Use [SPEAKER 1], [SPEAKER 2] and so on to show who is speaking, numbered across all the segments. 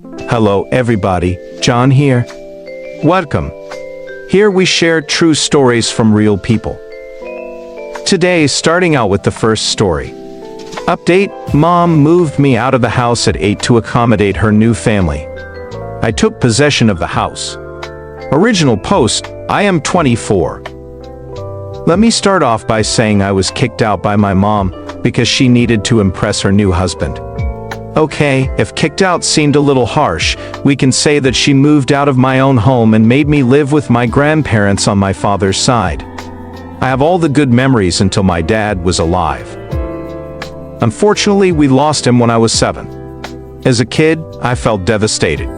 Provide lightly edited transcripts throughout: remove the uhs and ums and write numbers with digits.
[SPEAKER 1] Hello everybody, John here. Welcome. Here we share true stories from real people. Today, starting out with the first story. Update: Mom moved me out of the house at 8 to accommodate her new family. I took possession of the house. Original post: I am 24. Let me start off by saying I was kicked out by my mom because she needed to impress her new husband. Okay, if kicked out seemed a little harsh, we can say that she moved out of my own home and made me live with my grandparents on my father's side. I have all the good memories until my dad was alive. Unfortunately, we lost him when I was 7. As a kid, I felt devastated.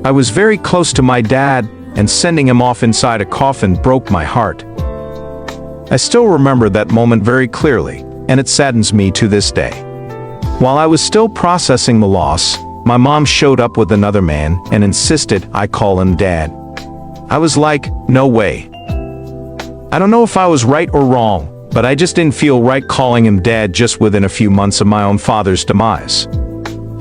[SPEAKER 1] I was very close to my dad, and sending him off inside a coffin broke my heart. I still remember that moment very clearly, and it saddens me to this day. While I was still processing the loss, my mom showed up with another man and insisted I call him Dad. I was like, no way. I don't know if I was right or wrong, but I just didn't feel right calling him Dad just within a few months of my own father's demise.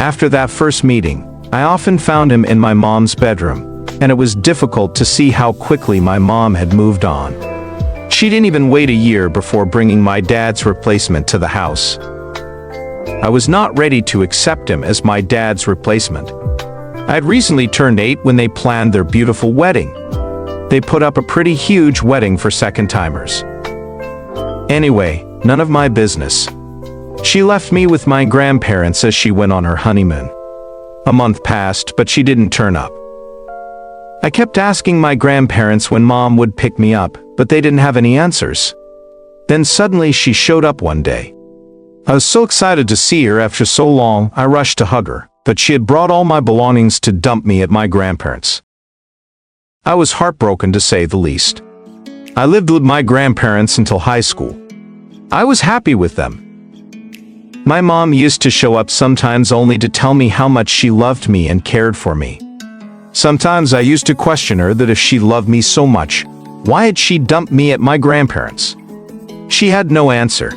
[SPEAKER 1] After that first meeting, I often found him in my mom's bedroom, and it was difficult to see how quickly my mom had moved on. She didn't even wait a year before bringing my dad's replacement to the house. I was not ready to accept him as my dad's replacement. I had recently turned 8 when they planned their beautiful wedding. They put up a pretty huge wedding for second-timers. Anyway, none of my business. She left me with my grandparents as she went on her honeymoon. A month passed, but she didn't turn up. I kept asking my grandparents when Mom would pick me up, but they didn't have any answers. Then suddenly she showed up one day. I was so excited to see her after so long, I rushed to hug her, but she had brought all my belongings to dump me at my grandparents'. I was heartbroken to say the least. I lived with my grandparents until high school. I was happy with them. My mom used to show up sometimes only to tell me how much she loved me and cared for me. Sometimes I used to question her that if she loved me so much, why had she dumped me at my grandparents'? She had no answer.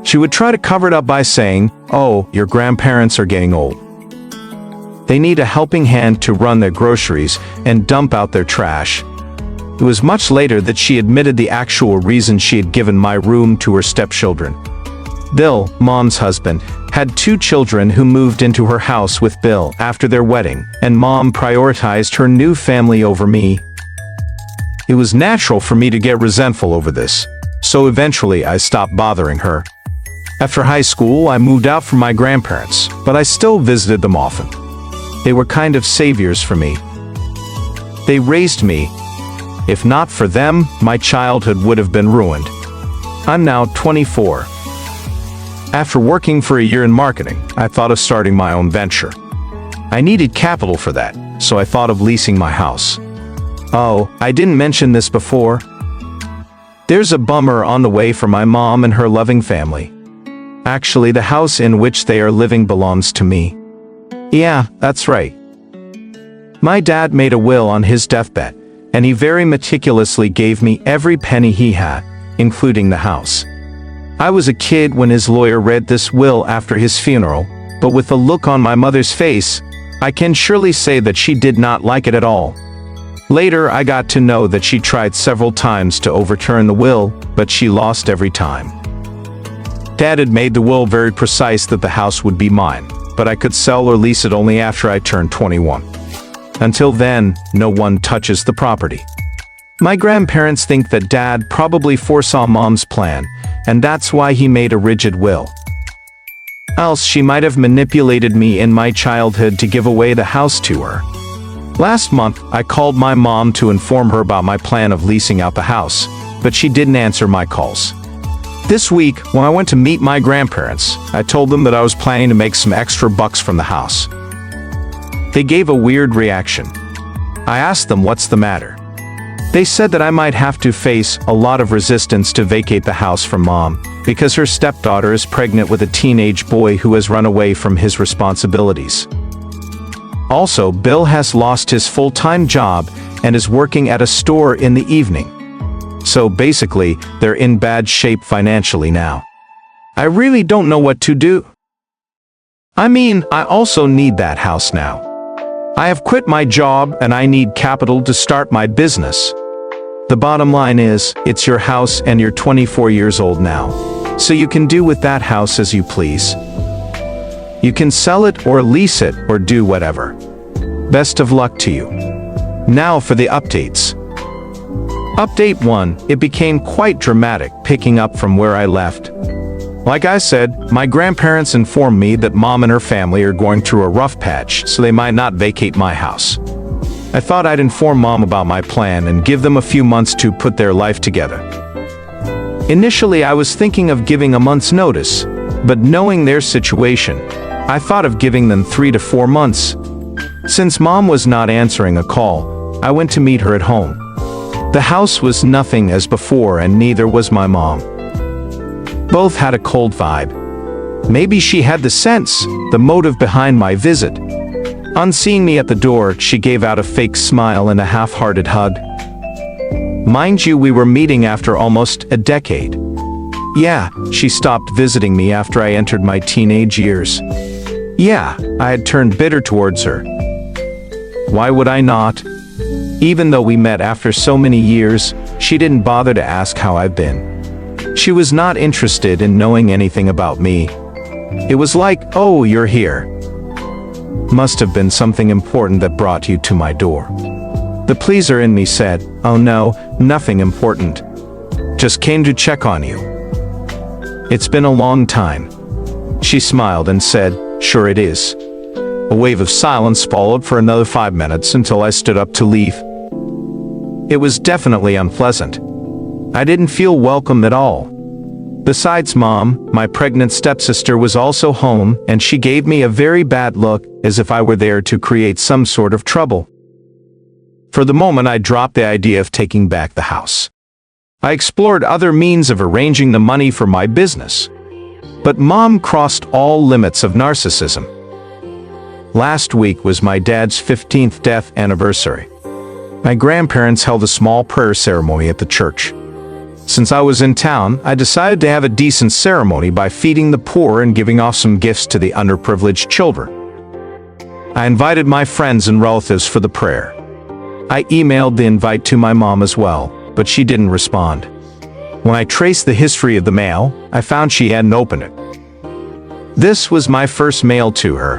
[SPEAKER 1] She would try to cover it up by saying, "Oh, your grandparents are getting old. They need a helping hand to run their groceries and dump out their trash." It was much later that she admitted the actual reason she had given my room to her stepchildren. Bill, Mom's husband, had 2 children who moved into her house with Bill after their wedding, and Mom prioritized her new family over me. It was natural for me to get resentful over this, so eventually I stopped bothering her. After high school, I moved out from my grandparents, but I still visited them often. They were kind of saviors for me. They raised me. If not for them, my childhood would have been ruined. I'm now 24. After working for a year in marketing, I thought of starting my own venture. I needed capital for that, so I thought of leasing my house. Oh, I didn't mention this before. There's a bummer on the way for my mom and her loving family. Actually, the house in which they are living belongs to me. Yeah, that's right. My dad made a will on his deathbed, and he very meticulously gave me every penny he had, including the house. I was a kid when his lawyer read this will after his funeral, but with the look on my mother's face, I can surely say that she did not like it at all. Later, I got to know that she tried several times to overturn the will, but she lost every time. Dad had made the will very precise that the house would be mine, but I could sell or lease it only after I turned 21. Until then, no one touches the property. My grandparents think that Dad probably foresaw Mom's plan, and that's why he made a rigid will. Else she might have manipulated me in my childhood to give away the house to her. Last month, I called my mom to inform her about my plan of leasing out the house, but she didn't answer my calls. This week, when I went to meet my grandparents, I told them that I was planning to make some extra bucks from the house. They gave a weird reaction. I asked them what's the matter. They said that I might have to face a lot of resistance to vacate the house from Mom, because her stepdaughter is pregnant with a teenage boy who has run away from his responsibilities. Also, Bill has lost his full-time job and is working at a store in the evening. So basically, they're in bad shape financially now. I really don't know what to do. I mean, I also need that house now. I have quit my job and I need capital to start my business. The bottom line is, it's your house and you're 24 years old now. So you can do with that house as you please. You can sell it or lease it or do whatever. Best of luck to you. Now for the updates. Update 1, it became quite dramatic, picking up from where I left. Like I said, my grandparents informed me that Mom and her family are going through a rough patch, so they might not vacate my house. I thought I'd inform Mom about my plan and give them a few months to put their life together. Initially, I was thinking of giving a month's notice, but knowing their situation, I thought of giving them 3 to 4 months. Since Mom was not answering a call, I went to meet her at home. The house was nothing as before, and neither was my mom. Both had a cold vibe. Maybe she had the sense, the motive behind my visit. On seeing me at the door, she gave out a fake smile and a half-hearted hug. Mind you, we were meeting after almost a decade. Yeah, she stopped visiting me after I entered my teenage years. Yeah, I had turned bitter towards her. Why would I not? Even though we met after so many years, she didn't bother to ask how I've been. She was not interested in knowing anything about me. It was like, oh, you're here. Must have been something important that brought you to my door. The pleaser in me said, oh no, nothing important. Just came to check on you. It's been a long time. She smiled and said, sure it is. A wave of silence followed for another 5 minutes until I stood up to leave. It was definitely unpleasant. I didn't feel welcome at all. Besides Mom, my pregnant stepsister was also home, and she gave me a very bad look, as if I were there to create some sort of trouble. For the moment, I dropped the idea of taking back the house. I explored other means of arranging the money for my business. But Mom crossed all limits of narcissism. Last week was my dad's 15th death anniversary. My grandparents held a small prayer ceremony at the church. Since I was in town, I decided to have a decent ceremony by feeding the poor and giving off some gifts to the underprivileged children. I invited my friends and relatives for the prayer. I emailed the invite to my mom as well, but she didn't respond. When I traced the history of the mail, I found she hadn't opened it. This was my first mail to her.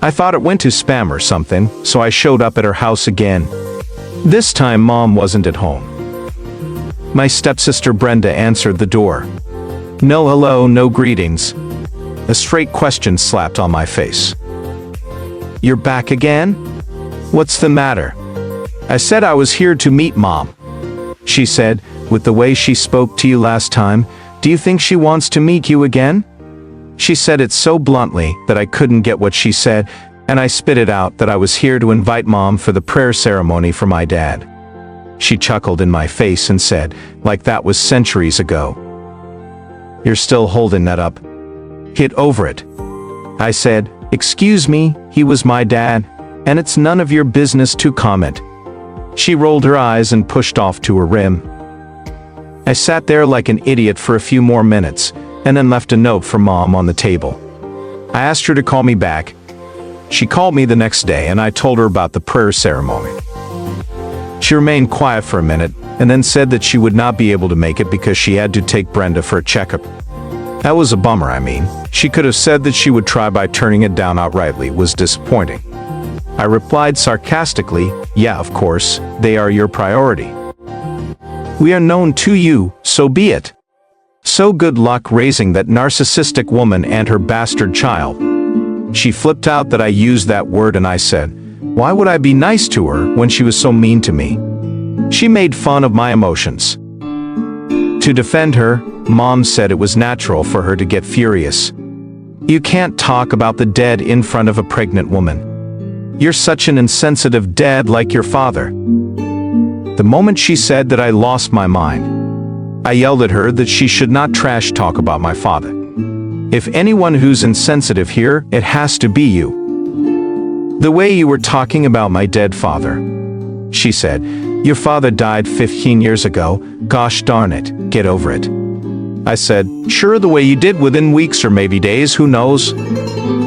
[SPEAKER 1] I thought it went to spam or something, so I showed up at her house again. This time, Mom wasn't at home. My stepsister Brenda answered the door. No hello, no greetings. A straight question slapped on my face. You're back again? What's the matter? I said I was here to meet Mom. She said, with the way she spoke to you last time, do you think she wants to meet you again? She said it so bluntly that I couldn't get what she said, and I spit it out that I was here to invite Mom for the prayer ceremony for my dad. She chuckled in my face and said, like that was centuries ago. You're still holding that up. Get over it. I said, excuse me, he was my dad, and it's none of your business to comment. She rolled her eyes and pushed off to her rim. I sat there like an idiot for a few more minutes, and then left a note for Mom on the table. I asked her to call me back. She called me the next day, and I told her about the prayer ceremony. She remained quiet for a minute, and then said that she would not be able to make it because she had to take Brenda for a checkup. That was a bummer, I mean. She could have said that she would try by turning it down outrightly. It was disappointing. I replied sarcastically, yeah, of course, they are your priority. We are known to you, so be it. So good luck raising that narcissistic woman and her bastard child. She flipped out that I used that word, and I said, why would I be nice to her when she was so mean to me? She made fun of my emotions. To defend her, Mom said it was natural for her to get furious. You can't talk about the dead in front of a pregnant woman. You're such an insensitive dad like your father. The moment she said that, I lost my mind. I yelled at her that she should not trash talk about my father. If anyone who's insensitive here, it has to be you. The way you were talking about my dead father. She said, your father died 15 years ago, gosh darn it, get over it. I said, sure, the way you did within weeks or maybe days, who knows?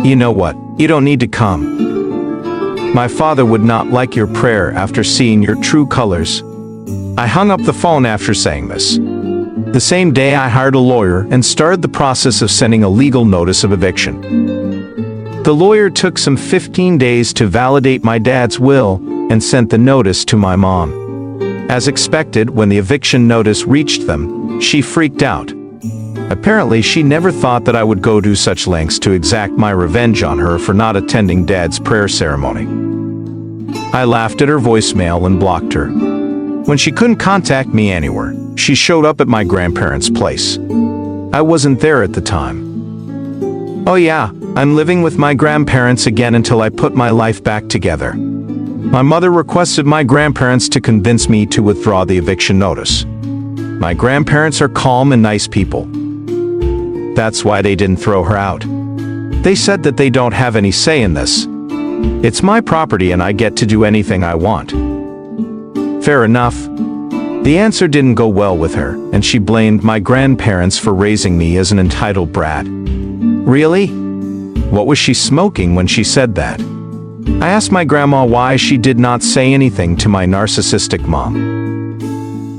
[SPEAKER 1] You know what, you don't need to come. My father would not like your prayer after seeing your true colors." I hung up the phone after saying this. The same day I hired a lawyer and started the process of sending a legal notice of eviction. The lawyer took some 15 days to validate my dad's will and sent the notice to my mom. As expected, when the eviction notice reached them, she freaked out. Apparently, she never thought that I would go to such lengths to exact my revenge on her for not attending Dad's prayer ceremony. I laughed at her voicemail and blocked her. When she couldn't contact me anywhere, she showed up at my grandparents' place. I wasn't there at the time. Oh yeah, I'm living with my grandparents again until I put my life back together. My mother requested my grandparents to convince me to withdraw the eviction notice. My grandparents are calm and nice people. That's why they didn't throw her out. They said that they don't have any say in this. It's my property and I get to do anything I want. Fair enough. The answer didn't go well with her, and she blamed my grandparents for raising me as an entitled brat. Really? What was she smoking when she said that? I asked my grandma why she did not say anything to my narcissistic mom.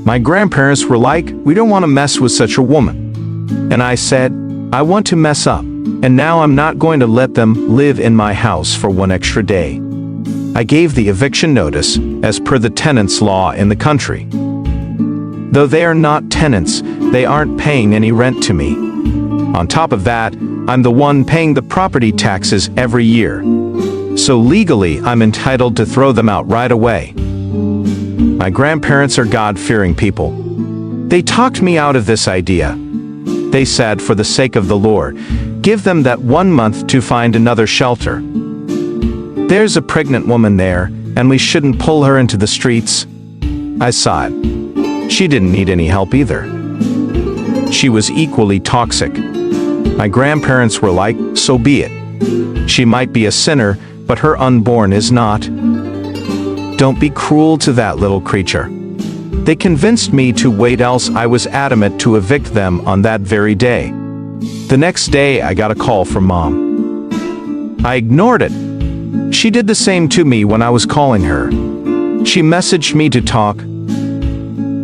[SPEAKER 1] My grandparents were like, "We don't want to mess with such a woman." And I said, "I want to mess up, and now I'm not going to let them live in my house for one extra day." I gave the eviction notice, as per the tenants' law in the country. Though they are not tenants, they aren't paying any rent to me. On top of that, I'm the one paying the property taxes every year. So legally, I'm entitled to throw them out right away. My grandparents are God-fearing people. They talked me out of this idea. They said, for the sake of the Lord, give them that 1 month to find another shelter. There's a pregnant woman there, and we shouldn't pull her into the streets. I sighed. She didn't need any help either. She was equally toxic. My grandparents were like, so be it. She might be a sinner, but her unborn is not. Don't be cruel to that little creature. They convinced me to wait, else I was adamant to evict them on that very day. The next day, I got a call from Mom. I ignored it. She did the same to me when I was calling her. She messaged me to talk.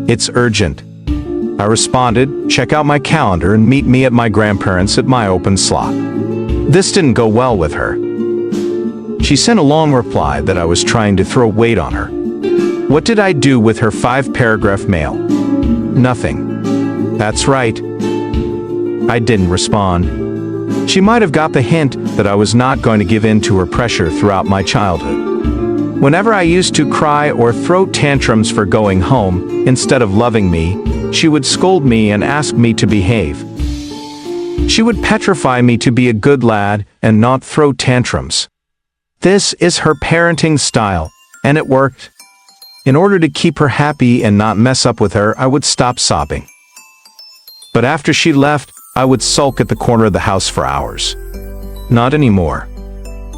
[SPEAKER 1] It's urgent. I responded, check out my calendar and meet me at my grandparents' at my open slot. This didn't go well with her. She sent a long reply that I was trying to throw weight on her. What did I do with her 5-paragraph mail? Nothing. That's right. I didn't respond. She might have got the hint that I was not going to give in to her pressure throughout my childhood. Whenever I used to cry or throw tantrums for going home, instead of loving me, she would scold me and ask me to behave. She would petrify me to be a good lad and not throw tantrums. This is her parenting style, and it worked. In order to keep her happy and not mess up with her, I would stop sobbing. But after she left, I would sulk at the corner of the house for hours. Not anymore.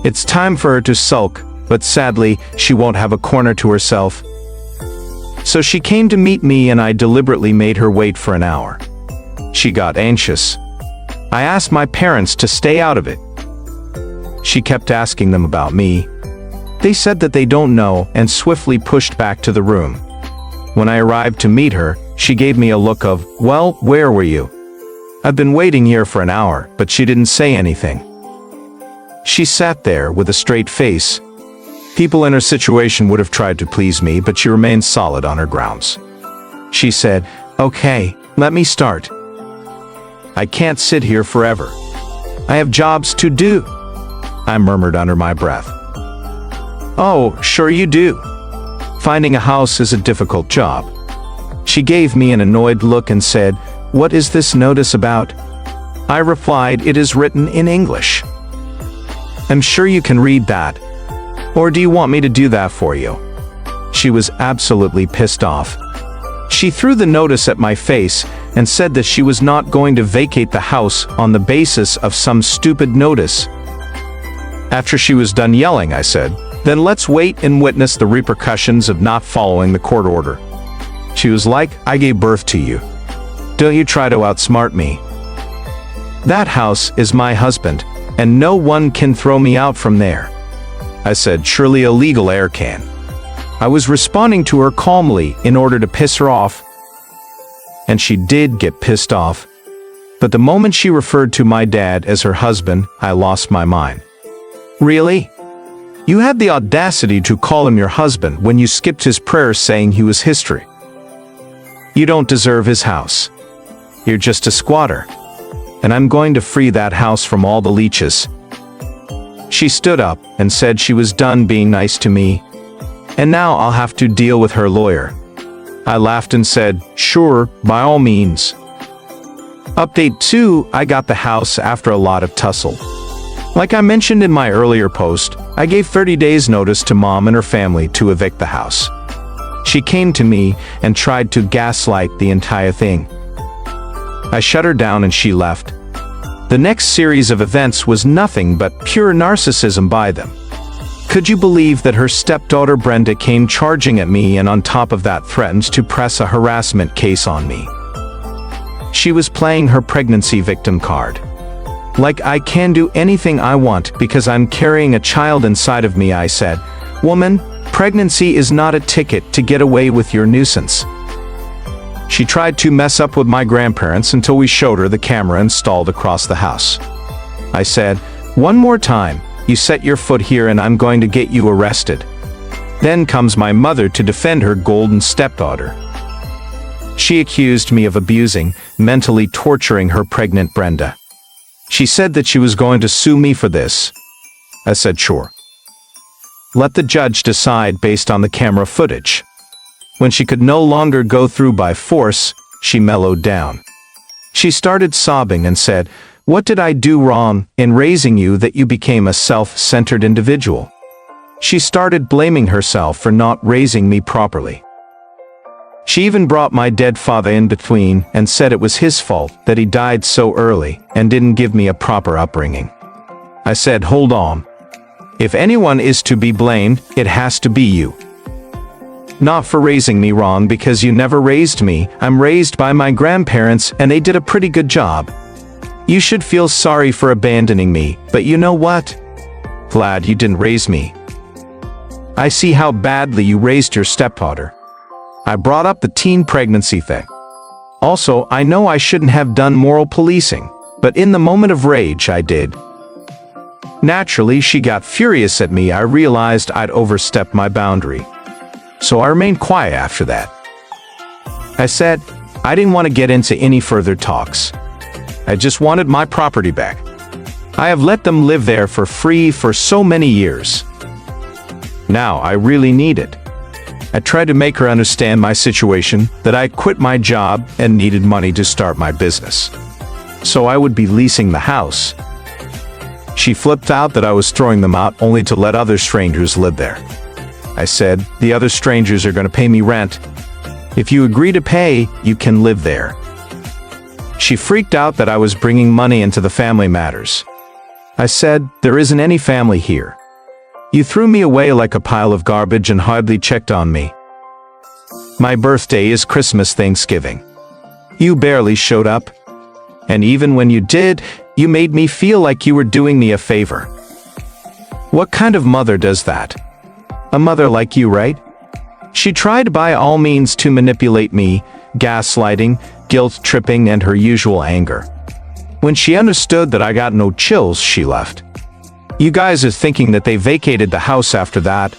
[SPEAKER 1] It's time for her to sulk, but sadly, she won't have a corner to herself. So she came to meet me and I deliberately made her wait for an hour. She got anxious. I asked my parents to stay out of it. She kept asking them about me. They said that they don't know and swiftly pushed back to the room. When I arrived to meet her, she gave me a look of, well, where were you? I've been waiting here for an hour, but she didn't say anything. She sat there with a straight face. People in her situation would have tried to please me, but she remained solid on her grounds. She said, okay, let me start. I can't sit here forever. I have jobs to do. I murmured under my breath. Oh, sure you do. Finding a house is a difficult job. She gave me an annoyed look and said, what is this notice about? I replied, it is written in English. I'm sure you can read that. Or do you want me to do that for you? She was absolutely pissed off. She threw the notice at my face and said that she was not going to vacate the house on the basis of some stupid notice. After she was done yelling, I said, then let's wait and witness the repercussions of not following the court order. She was like, I gave birth to you. Don't you try to outsmart me. That house is my husband, and no one can throw me out from there. I said, surely a legal air can. I was responding to her calmly in order to piss her off. And she did get pissed off. But the moment she referred to my dad as her husband, I lost my mind. Really? You had the audacity to call him your husband when you skipped his prayers saying he was history. You don't deserve his house. You're just a squatter. And I'm going to free that house from all the leeches. She stood up and said she was done being nice to me, and now I'll have to deal with her lawyer. I laughed and said, sure, by all means. Update 2, I got the house after a lot of tussle. Like I mentioned in my earlier post, I gave 30 days notice to Mom and her family to evict the house. She came to me and tried to gaslight the entire thing. I shut her down and she left. The next series of events was nothing but pure narcissism by them. Could you believe that her stepdaughter Brenda came charging at me and on top of that threatened to press a harassment case on me? She was playing her pregnancy victim card. Like I can do anything I want because I'm carrying a child inside of me, I said. Woman, pregnancy is not a ticket to get away with your nuisance. She tried to mess up with my grandparents until we showed her the camera installed across the house. I said, one more time, you set your foot here and I'm going to get you arrested. Then comes my mother to defend her golden stepdaughter. She accused me of abusing, mentally torturing her pregnant Brenda. She said that she was going to sue me for this. I said, sure. Let the judge decide based on the camera footage. When she could no longer go through by force, she mellowed down. She started sobbing and said, what did I do wrong in raising you that you became a self-centered individual? She started blaming herself for not raising me properly. She even brought my dead father in between and said it was his fault that he died so early and didn't give me a proper upbringing. I said, hold on. If anyone is to be blamed, it has to be you. Not for raising me wrong because you never raised me. I'm raised by my grandparents and they did a pretty good job. You should feel sorry for abandoning me, but you know what? Glad you didn't raise me. I see how badly you raised your stepdaughter. I brought up the teen pregnancy thing. Also, I know I shouldn't have done moral policing, but in the moment of rage, I did. Naturally, she got furious at me. I realized I'd overstepped my boundary. So I remained quiet after that. I said, I didn't want to get into any further talks. I just wanted my property back. I have let them live there for free for so many years. Now I really need it. I tried to make her understand my situation, that I quit my job and needed money to start my business. So I would be leasing the house. She flipped out that I was throwing them out only to let other strangers live there. I said, the other strangers are going to pay me rent. If you agree to pay, you can live there. She freaked out that I was bringing money into the family matters. I said, there isn't any family here. You threw me away like a pile of garbage and hardly checked on me. My birthday is Christmas, Thanksgiving. You barely showed up. And even when you did, you made me feel like you were doing me a favor. What kind of mother does that? A mother like you, right? She tried by all means to manipulate me, gaslighting, guilt-tripping, and her usual anger. When she understood that I got no chills, she left. You guys are thinking that they vacated the house after that.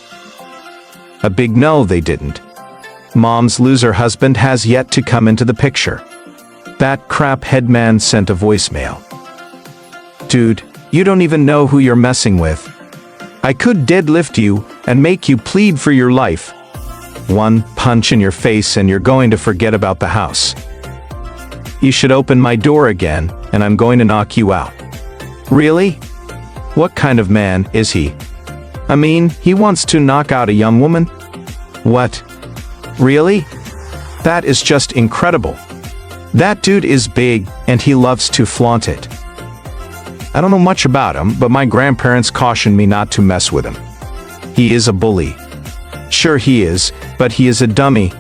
[SPEAKER 1] A big no, they didn't. Mom's loser husband has yet to come into the picture. That crap headman sent a voicemail. Dude, you don't even know who you're messing with. I could deadlift you and make you plead for your life. One punch in your face and you're going to forget about the house. You should open my door again, and I'm going to knock you out. Really? What kind of man is he? I mean, he wants to knock out a young woman? What? Really? That is just incredible. That dude is big, and he loves to flaunt it. I don't know much about him, but my grandparents cautioned me not to mess with him. He is a bully. Sure he is, but he is a dummy.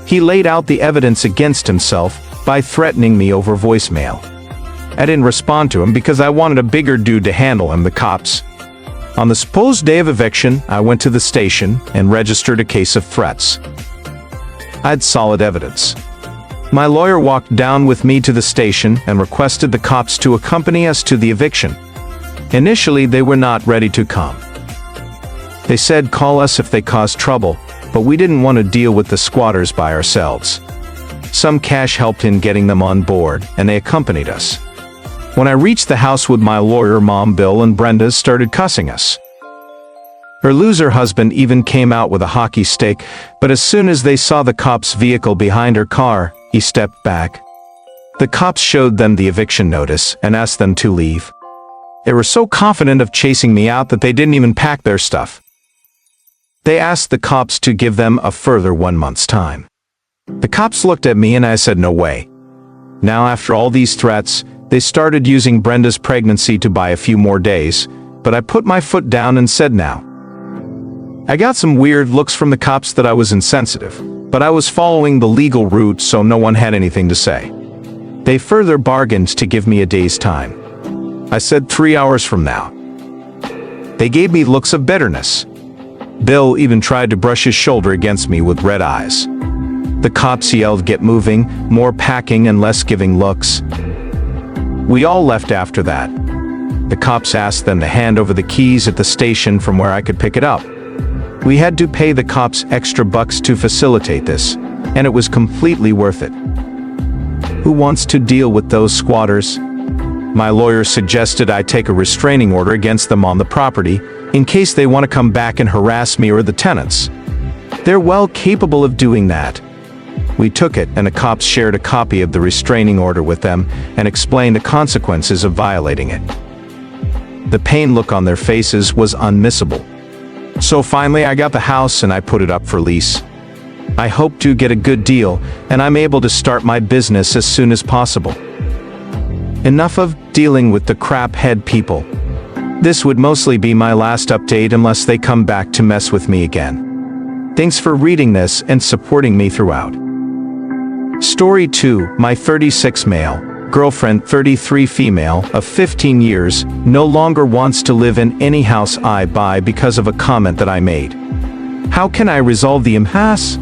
[SPEAKER 1] He laid out the evidence against himself by threatening me over voicemail. I didn't respond to him because I wanted a bigger dude to handle him, the cops. On the supposed day of eviction, I went to the station and registered a case of threats. I had solid evidence. My lawyer walked down with me to the station and requested the cops to accompany us to the eviction. Initially, they were not ready to come. They said call us if they caused trouble, but we didn't want to deal with the squatters by ourselves. Some cash helped in getting them on board, and they accompanied us. When I reached the house with my lawyer, Mom, Bill, and Brenda started cussing us. Her loser husband even came out with a hockey stick, but as soon as they saw the cops' vehicle behind her car, he stepped back. The cops showed them the eviction notice and asked them to leave. They were so confident of chasing me out that they didn't even pack their stuff. They asked the cops to give them a further 1 month's time. The cops looked at me and I said no way. Now, after all these threats, they started using Brenda's pregnancy to buy a few more days, but I put my foot down and said now. I got some weird looks from the cops that I was insensitive, but I was following the legal route, so no one had anything to say. They further bargained to give me a day's time. I said 3 hours from now. They gave me looks of bitterness. Bill even tried to brush his shoulder against me with red eyes. The cops yelled, "Get moving," more packing and less giving looks. We all left after that. The cops asked them to hand over the keys at the station from where I could pick it up. We had to pay the cops extra bucks to facilitate this, and it was completely worth it. Who wants to deal with those squatters? My lawyer suggested I take a restraining order against them on the property in case they want to come back and harass me or the tenants. They're well capable of doing that. We took it, and the cops shared a copy of the restraining order with them and explained the consequences of violating it. The pain look on their faces was unmissable. So finally I got the house and I put it up for lease. I hope to get a good deal, and I'm able to start my business as soon as possible. Enough of dealing with the crap-head people. This would mostly be my last update unless they come back to mess with me again. Thanks for reading this and supporting me throughout. Story 2, my 36 male, girlfriend 33 female, of 15 years, no longer wants to live in any house I buy because of a comment that I made. How can I resolve the impasse?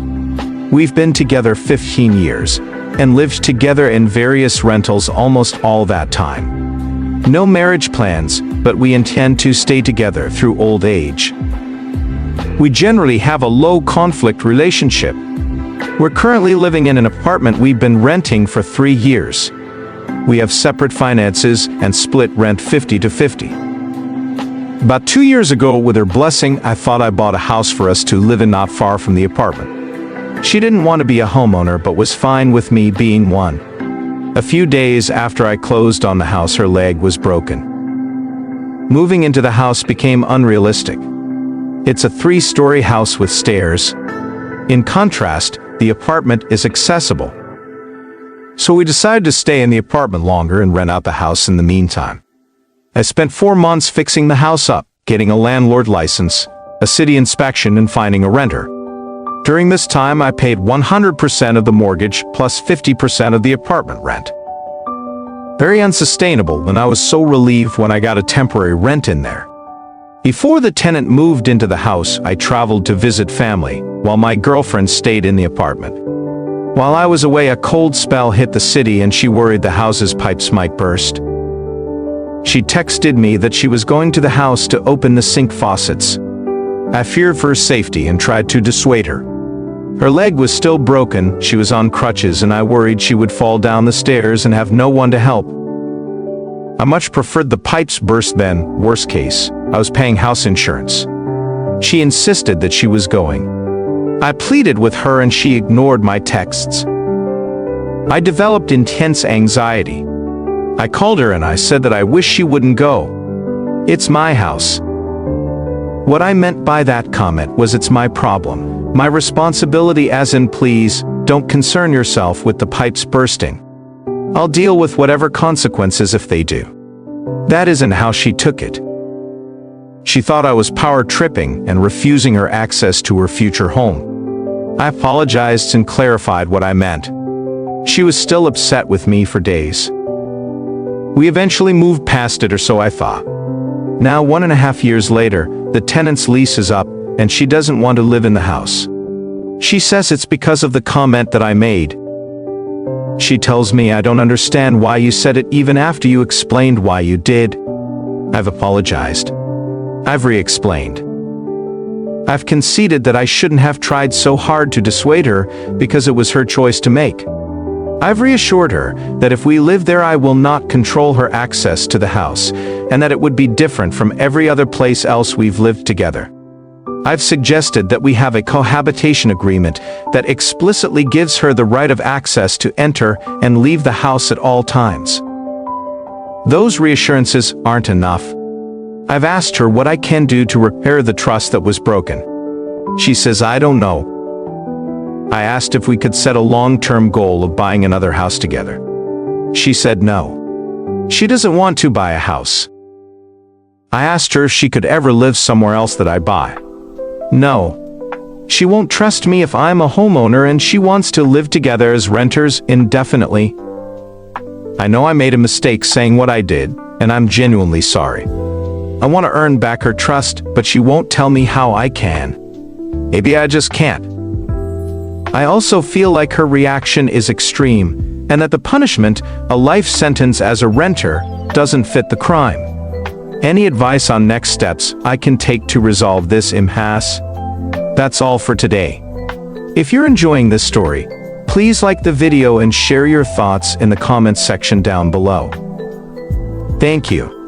[SPEAKER 1] We've been together 15 years, and lived together in various rentals almost all that time. No marriage plans, but we intend to stay together through old age. We generally have a low conflict relationship. We're currently living in an apartment we've been renting for 3 years. We have separate finances and split rent 50-50. About 2 years ago, with her blessing, I thought I bought a house for us to live in not far from the apartment. She didn't want to be a homeowner but was fine with me being one. A few days after I closed on the house, her leg was broken. Moving into the house became unrealistic. It's a 3-story house with stairs. In contrast, the apartment is accessible. So we decided to stay in the apartment longer and rent out the house in the meantime. I spent 4 months fixing the house up, getting a landlord license, a city inspection, and finding a renter. During this time, I paid 100% of the mortgage plus 50% of the apartment rent. Very unsustainable, and I was so relieved when I got a temporary rent in there. Before the tenant moved into the house, I traveled to visit family, while my girlfriend stayed in the apartment. While I was away, a cold spell hit the city and she worried the house's pipes might burst. She texted me that she was going to the house to open the sink faucets. I feared for her safety and tried to dissuade her. Her leg was still broken, she was on crutches, and I worried she would fall down the stairs and have no one to help. I much preferred the pipes burst than, worst case, I was paying house insurance. She insisted that she was going. I pleaded with her and she ignored my texts. I developed intense anxiety. I called her and I said that I wish she wouldn't go. It's my house. What I meant by that comment was it's my problem, my responsibility, as in please, don't concern yourself with the pipes bursting. I'll deal with whatever consequences if they do. That isn't how she took it. She thought I was power tripping and refusing her access to her future home. I apologized and clarified what I meant. She was still upset with me for days. We eventually moved past it, or so I thought. Now 1.5 years later, the tenant's lease is up, and she doesn't want to live in the house. She says it's because of the comment that I made. She tells me I don't understand why you said it even after you explained why you did. I've apologized. I've re-explained. I've conceded that I shouldn't have tried so hard to dissuade her because it was her choice to make. I've reassured her that if we live there I will not control her access to the house, and that it would be different from every other place else we've lived together. I've suggested that we have a cohabitation agreement that explicitly gives her the right of access to enter and leave the house at all times. Those reassurances aren't enough. I've asked her what I can do to repair the trust that was broken. She says I don't know. I asked if we could set a long-term goal of buying another house together. She said no. She doesn't want to buy a house. I asked her if she could ever live somewhere else that I buy. No. She won't trust me if I'm a homeowner, and she wants to live together as renters indefinitely. I know I made a mistake saying what I did, and I'm genuinely sorry. I want to earn back her trust, but she won't tell me how I can. Maybe I just can't. I also feel like her reaction is extreme, and that the punishment, a life sentence as a renter, doesn't fit the crime. Any advice on next steps I can take to resolve this impasse? That's all for today. If you're enjoying this story, please like the video and share your thoughts in the comments section down below. Thank you.